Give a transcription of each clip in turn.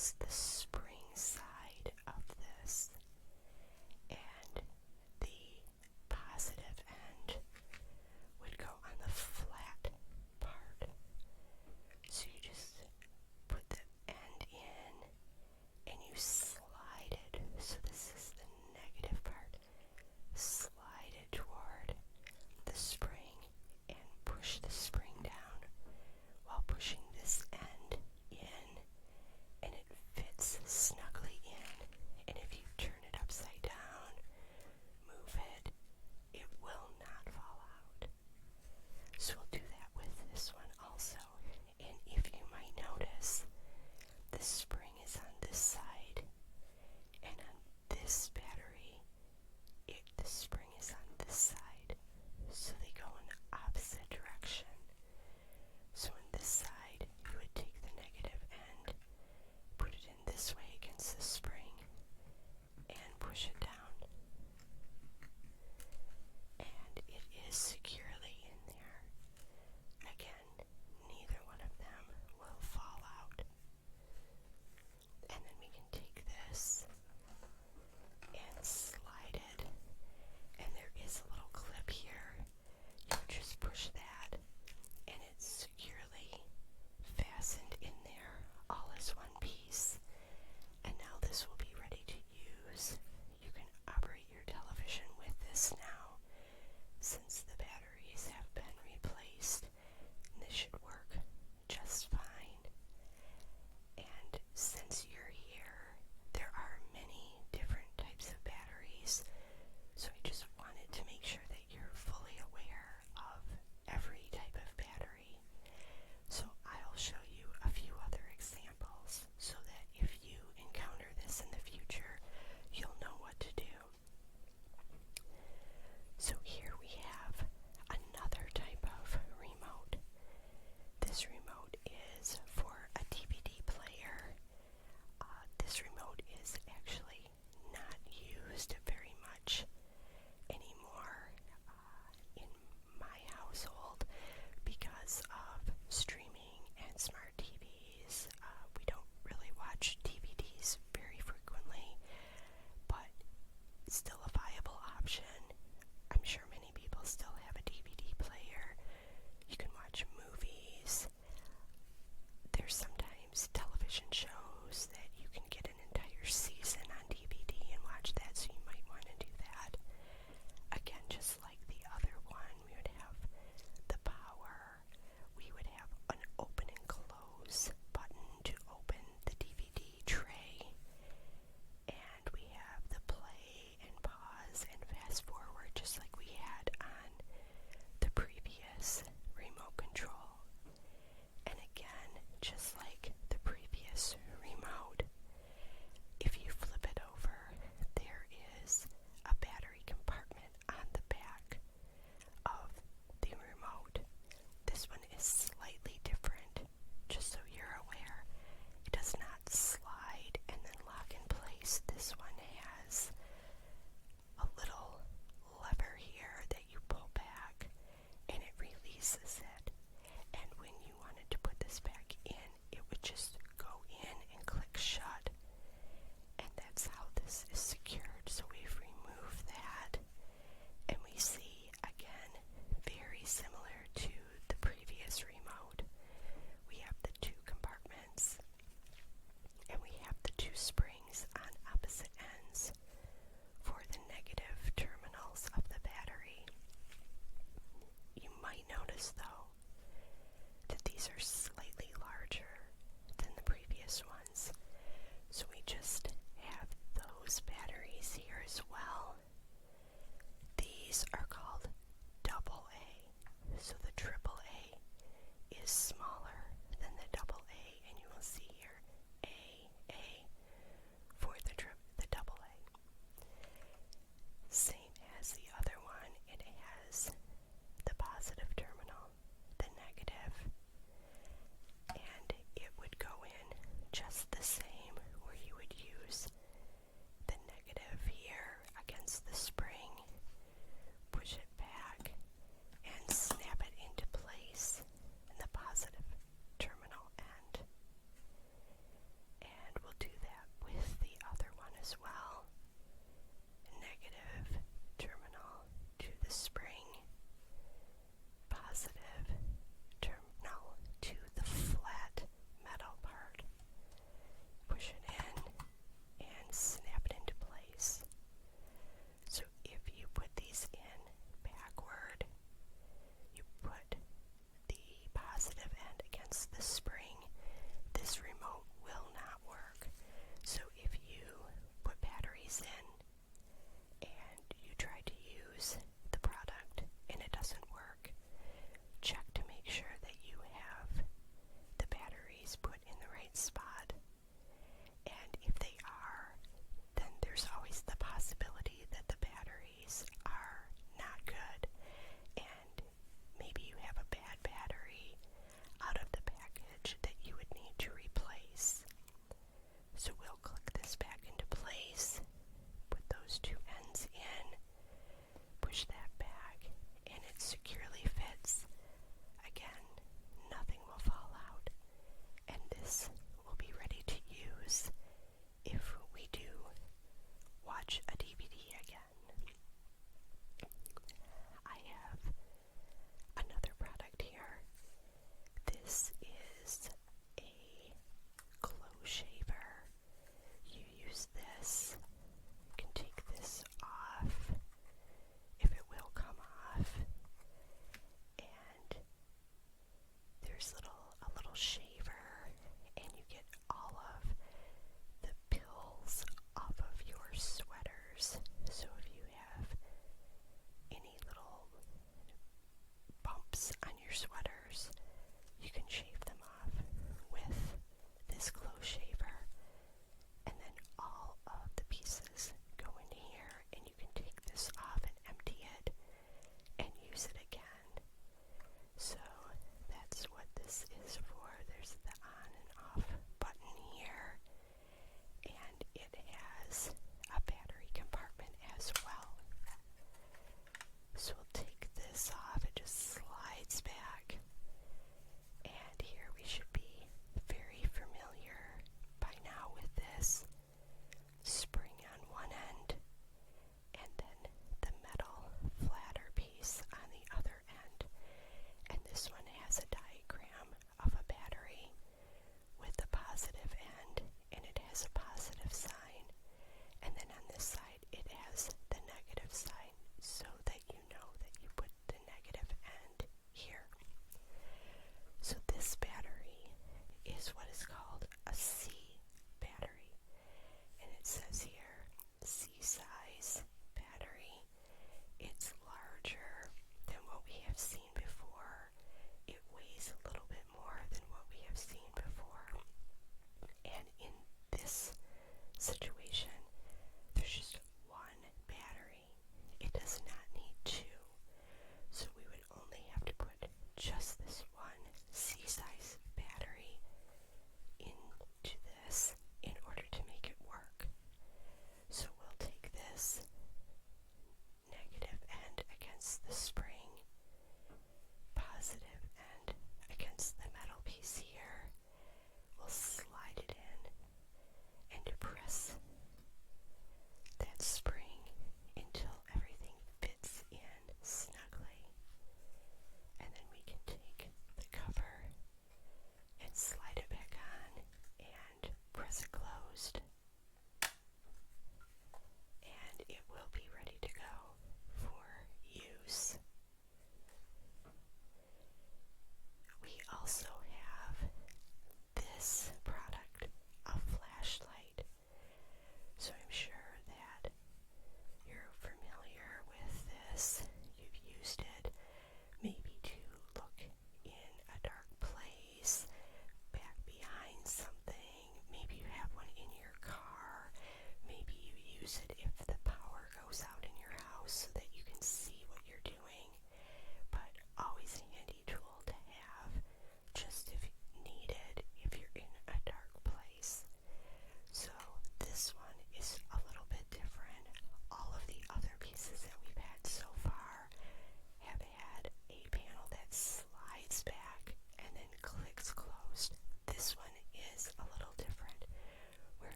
against the spring side of this, and the positive end would go on the flat part. So you just put the end in and you slide it. So this is the negative part. Slide it toward the spring and push the spring down while pushing this end in, and it fits snugly in. And if you turn it upside down, move it, it will not fall out. So we'll do that with this one also. And if you might notice, the spring is on this side, and on this battery, the spring is on this side. So they go in the opposite direction. So on this side, you would take the negative end, put it in this way against the spring, and push it down. And it is securely in there. Again, neither one of them will fall out. And then we can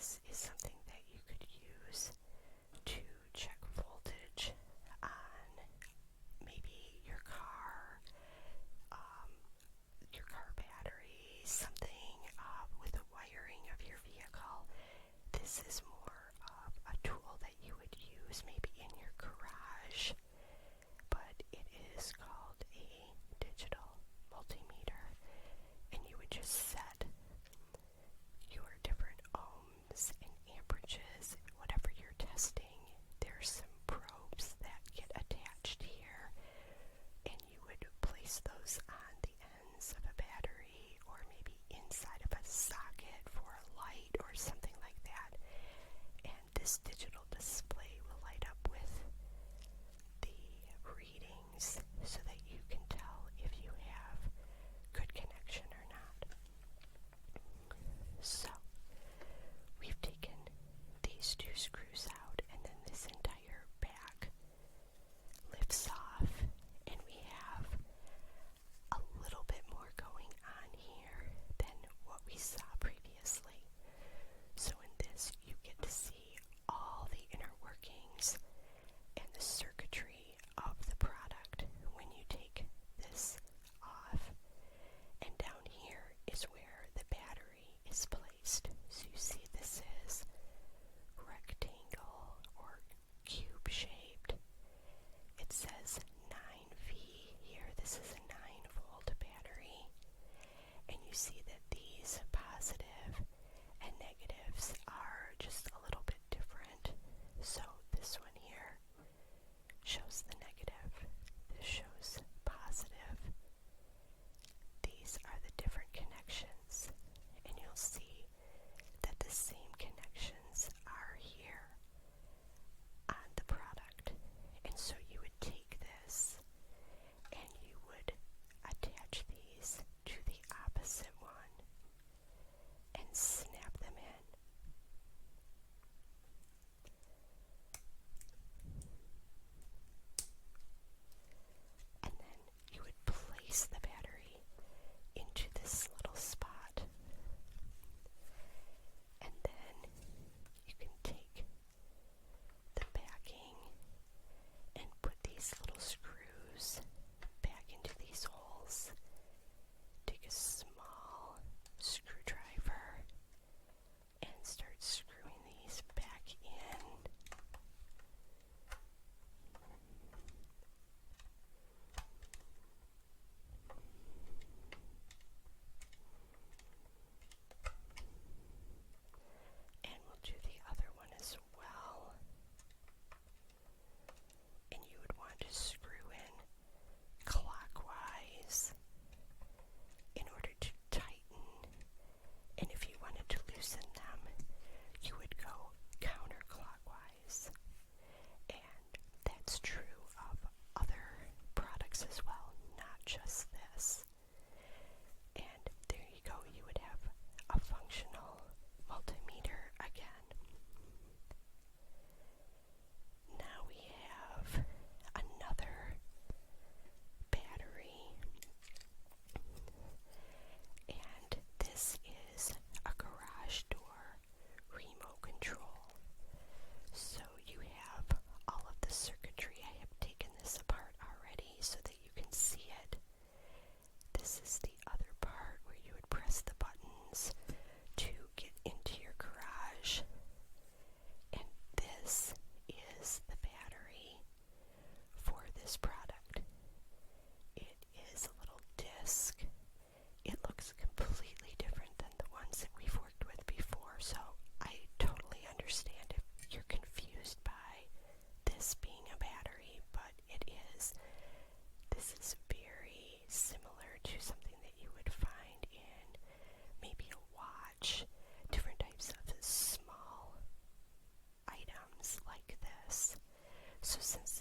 this is something that you could use to check voltage on maybe your car battery, something with the wiring of your vehicle. This is more of a tool that you would use maybe in your garage, but it is called a digital multimeter, and you would just set your different ohms and amperages, whatever you're testing. There's some probes that get attached here, and you would place those on the ends of a battery or maybe inside of a socket for a light or something like that. And this digital display will light up with the readings so that you can tell if you have good connection or not. So we've taken these two screws out, and then this entire back lifts off, and we have a little bit more going on here than what we saw previously. So in this, you get to see all the inner workings and the circuitry of the product when you take this off. And down here is where the battery is placed. So you see this is rectangle or cube shaped. It says 9V here. This is a 9-volt battery. And you see that these positive and negatives are just a little bit different. So this one here shows the negative. This shows positive. These are the different connections, and you'll see that the same connections are here on the product. And so you would take this and you would attach these to the opposite one and snap them in. And then you would place the battery into this little spot. And then you can take the backing and put these little screws back into these holes. Take a small screwdriver and start screwing these back in. And we'll do the other one as well. And you would want to screw in clockwise in order to tighten. And if you wanted to loosen them, you would go counterclockwise. And that's true of other products as well, not just this. And there you go, you would have a functional multimeter again. Now we have another battery, and this is a garage door remote control. So you have all of the circuitry. I have taken this apart already so that you can see it. This is the other part where you would press the buttons to get into your garage. And this is the battery for this product. It is a little disc. It looks completely different than the ones that we've worked with before, so I totally understand if you're confused by this being a battery, but it is. This is very similar to something that you would find in maybe a watch, different types of small items like this. So since